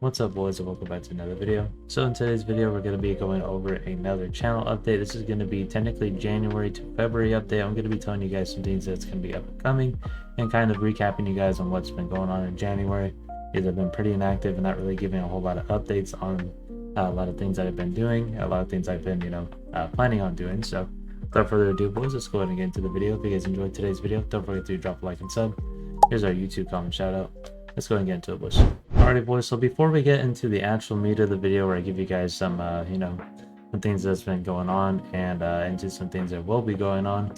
What's up, boys, and welcome back to another video. So in today's video we're going to be going over another channel update. This is going to be technically January to February update. I'm going to be telling you guys some things that's going to be up and coming and kind of recapping you guys on what's been going on in January, because I've been pretty inactive and not really giving a whole lot of updates on a lot of things that I've been doing, a lot of things I've been planning on doing. So without further ado, boys, let's go ahead and get into the video. If you guys enjoyed today's video, don't forget to drop a like and sub. Here's our YouTube comment shout out. Let's go ahead and get into it, boys. Alrighty, boys, so before we get into the actual meat of the video where I give you guys some some things that's been going on and into some things that will be going on,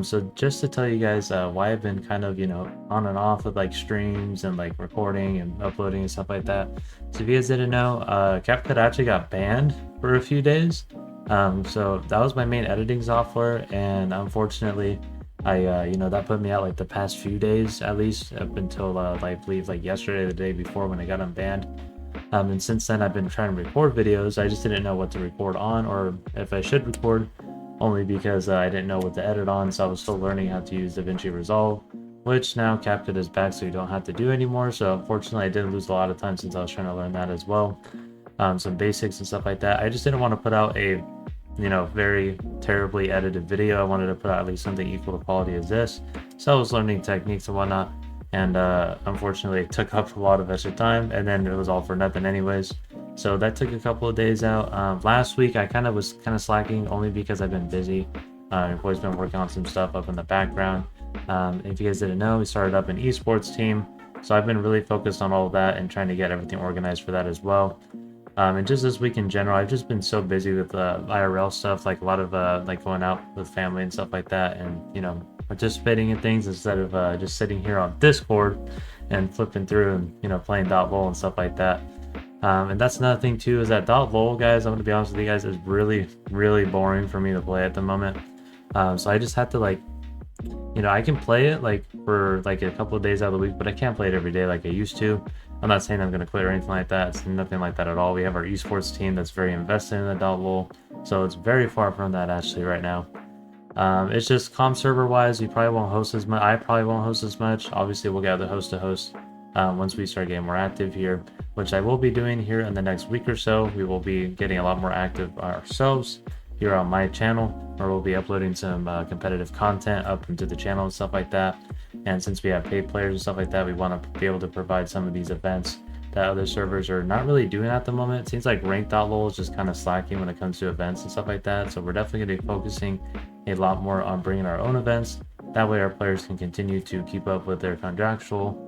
so just to tell you guys why I've been kind of on and off with like streams and like recording and uploading and stuff like that. So if you guys didn't know, CapCut actually got banned for a few days. So that was my main editing software, and unfortunately I that put me out like the past few days, at least up until I believe like yesterday, the day before, when I got unbanned. And since then I've been trying to record videos. I just didn't know what to record on, or if I should record, only because I didn't know what to edit on. So I was still learning how to use DaVinci Resolve, which now CapCut is back, so you don't have to do anymore. So unfortunately I did lose a lot of time since I was trying to learn that as well, some basics and stuff like that. I just didn't want to put out a very terribly edited video. I wanted to put out at least something equal to quality as this. So I was learning techniques and whatnot, and unfortunately it took up a lot of extra time, and then it was all for nothing anyways. So that took a couple of days out. Last week I was slacking, only because I've been busy. I've always been working on some stuff up in the background. If you guys didn't know, we started up an esports team, so I've been really focused on all of that and trying to get everything organized for that as well. And just this week in general, I've just been so busy with IRL stuff, like a lot of like going out with family and stuff like that, and participating in things instead of just sitting here on Discord and flipping through and playing .lol and stuff like that. And that's another thing too, is that .lol, guys, I'm gonna be honest with you guys, is really boring for me to play at the moment. So I just have to I can play it like for like a couple of days out of the week, but I can't play it every day like I used to. I'm not saying I'm going to quit or anything like that. It's nothing like that at all. We have our esports team that's very invested in the .lol, so it's very far from that actually right now. It's just comp server wise, we probably won't host as much. I probably won't host as much. Obviously, we'll gather host to host once we start getting more active here, which I will be doing here in the next week or so. We will be getting a lot more active ourselves here on my channel, where we'll be uploading some competitive content up into the channel and stuff like that. And since we have paid players and stuff like that, we want to be able to provide some of these events that other servers are not really doing at the moment. It seems like ranked.lol is just kind of slacking when it comes to events and stuff like that. So we're definitely going to be focusing a lot more on bringing our own events. That way our players can continue to keep up with their contractual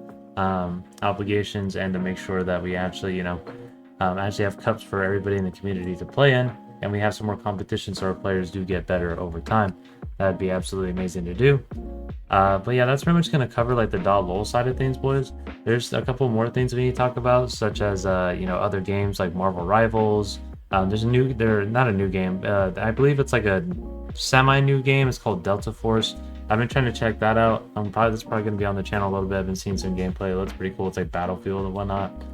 obligations, and to make sure that we actually, actually have cups for everybody in the community to play in, and we have some more competition so our players do get better over time. That'd be absolutely amazing to do. But yeah, that's pretty much going to cover like the .lol side of things, boys. There's a couple more things we need to talk about, such as other games like Marvel Rivals. They're not a new game. I believe it's like a semi-new game. It's called Delta Force. I've been trying to check that out. That's probably going to be on the channel a little bit. I've been seeing some gameplay. It looks pretty cool. It's like Battlefield and whatnot.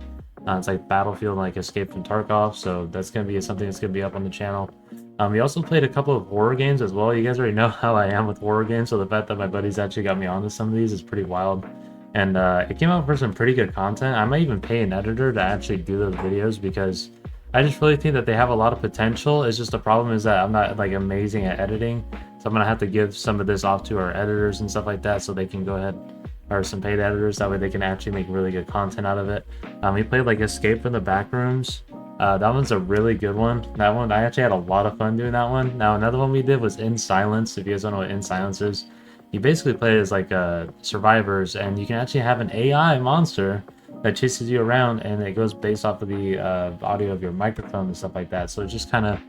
It's like Battlefield and like Escape from Tarkov. So that's going to be something that's going to be up on the channel. We also played a couple of horror games as well. You guys already know how I am with horror games, so the fact that my buddies actually got me onto some of these is pretty wild. And it came out for some pretty good content. I might even pay an editor to actually do those videos, because I just really think that they have a lot of potential. It's just the problem is that I'm not like amazing at editing, so I'm gonna have to give some of this off to our editors and stuff like that, so they can go ahead, or some paid editors, that way they can actually make really good content out of it. We played like Escape from the Backrooms. That one's a really good one. That one, I actually had a lot of fun doing that one. Now, another one we did was In Silence. If you guys don't know what In Silence is, you basically play as like survivors, and you can actually have an AI monster that chases you around, and it goes based off of the audio of your microphone and stuff like that. So it's just kind of,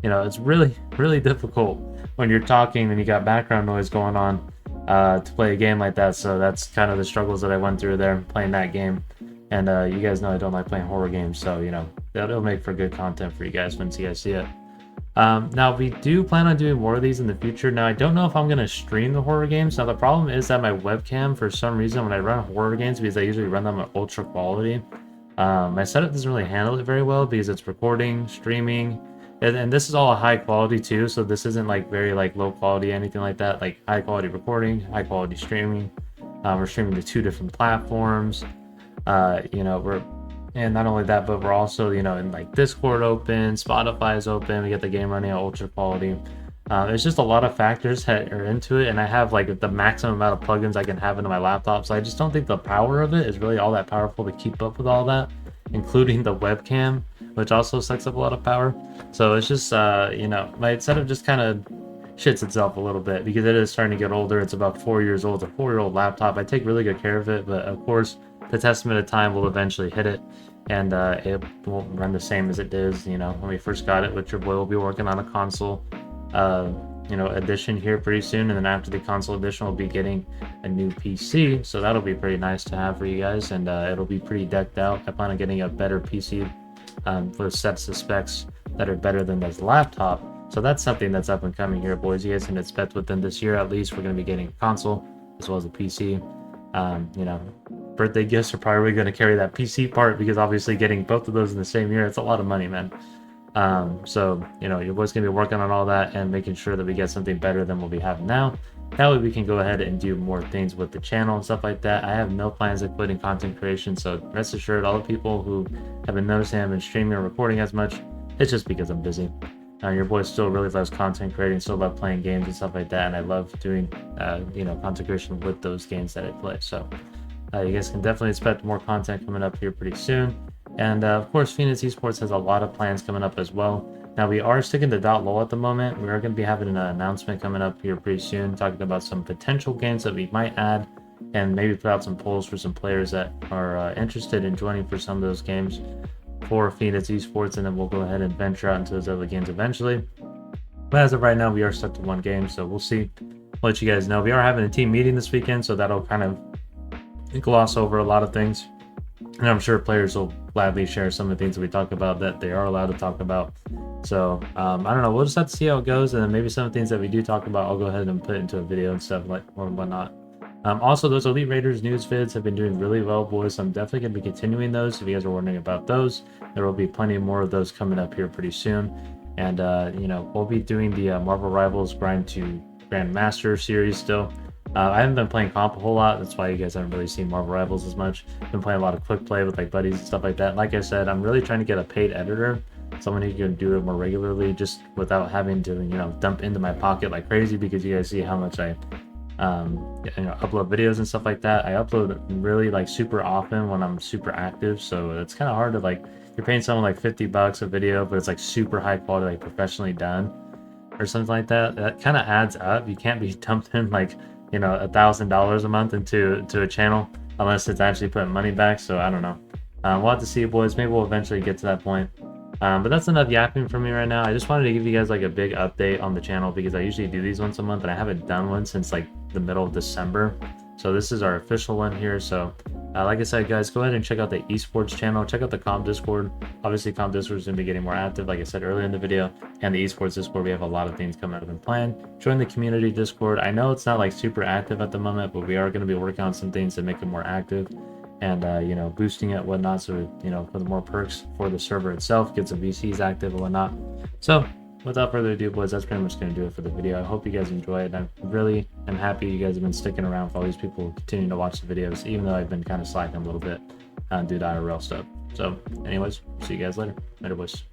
it's really difficult when you're talking and you got background noise going on to play a game like that. So that's kind of the struggles that I went through there playing that game. And you guys know I don't like playing horror games, so that'll make for good content for you guys once you guys see it. Now we do plan on doing more of these in the future. Now I don't know if I'm going to stream the horror games. Now the problem is that my webcam, for some reason, when I run horror games, because I usually run them at ultra quality, my setup doesn't really handle it very well, because it's recording, streaming, and this is all high quality too. So this isn't like very like low quality, anything like that. Like high quality recording, high quality streaming. We're streaming to 2 different platforms. We're And not only that, but we're also, you know, in like Discord open, Spotify is open, we get the game running at ultra quality. There's just a lot of factors that are into it, and I have like the maximum amount of plugins I can have into my laptop, so I just don't think the power of it is really all that powerful to keep up with all that, including the webcam, which also sucks up a lot of power. So it's just, you know, my setup just kind of shits itself a little bit because it is starting to get older. It's about 4 years old. It's a 4-year-old laptop. I take really good care of it, but of course, the testament of time will eventually hit it, and it won't run the same as it did, you know, when we first got it. Which your boy will be working on a console, you know, edition here pretty soon, and then after the console edition, we'll be getting a new PC. So that'll be pretty nice to have for you guys, and it'll be pretty decked out. I plan on getting a better PC with sets of specs that are better than this laptop. So that's something that's up and coming here, boys. You guys can expect within this year at least, we're going to be getting a console as well as a PC. You know, birthday gifts are probably going to carry that PC part because obviously getting both of those in the same year, it's a lot of money, man. So, you know, your boy's going to be working on all that and making sure that we get something better than what we have now. That way we can go ahead and do more things with the channel and stuff like that. I have no plans of quitting content creation, so rest assured, all the people who have been noticing I've been streaming or recording as much, it's just because I'm busy. Your boy still really loves content creating, still love playing games and stuff like that, and I love doing, you know, content creation with those games that I play. So you guys can definitely expect more content coming up here pretty soon. And of course, Phoenix Esports has a lot of plans coming up as well. Now we are sticking to .lol at the moment. We are going to be having an announcement coming up here pretty soon, talking about some potential games that we might add, and maybe put out some polls for some players that are interested in joining for some of those games for Phoenix Esports, and then we'll go ahead and venture out into those other games eventually. But as of right now, we are stuck to one game, so we'll see. I'll let you guys know. We are having a team meeting this weekend, so that'll kind of gloss over a lot of things. And I'm sure players will gladly share some of the things that we talk about that they are allowed to talk about. So I don't know. We'll just have to see how it goes, and then maybe some things that we do talk about, I'll go ahead and put into a video and stuff like or whatnot. Also, those Elite Raiders news vids have been doing really well, boys. So I'm definitely going to be continuing those. If you guys are wondering about those, there will be plenty more of those coming up here pretty soon. And, you know, we'll be doing the Marvel Rivals Grind to Grandmaster series still. I haven't been playing comp a whole lot. That's why you guys haven't really seen Marvel Rivals as much. I've been playing a lot of quick play with like buddies and stuff like that. Like I said, I'm really trying to get a paid editor, someone who can do it more regularly, just without having to, you know, dump into my pocket like crazy, because you guys see how much I you know, upload videos and stuff like that. I upload really like super often when I'm super active, so it's kind of hard to, like, you're paying someone like $50 a video, but it's like super high quality, like professionally done or something like that. That kind of adds up. You can't be dumping like, you know, $1,000 a month into a channel unless it's actually putting money back. So I don't know. We'll have to see, boys. Maybe we'll eventually get to that point. But that's enough yapping from me right now. I just wanted to give you guys like a big update on the channel because I usually do these once a month and I haven't done one since like the middle of December. So this is our official one here. So like I said, guys, go ahead and check out the Esports channel. Check out the Comp Discord. Obviously, Comp Discord is going to be getting more active, like I said earlier in the video. And the Esports Discord, we have a lot of things coming up and planned. Join the community Discord. I know it's not like super active at the moment, but we are going to be working on some things to make it more active. And you know, boosting it, whatnot, so, you know, for the more perks for the server itself, get some VCs active and whatnot. So without further ado, boys, that's pretty much going to do it for the video. I hope you guys enjoy it. I really am happy you guys have been sticking around for all these people continuing to watch the videos, even though I've been kind of slacking a little bit due to IRL stuff. So anyways, see you guys later. Boys.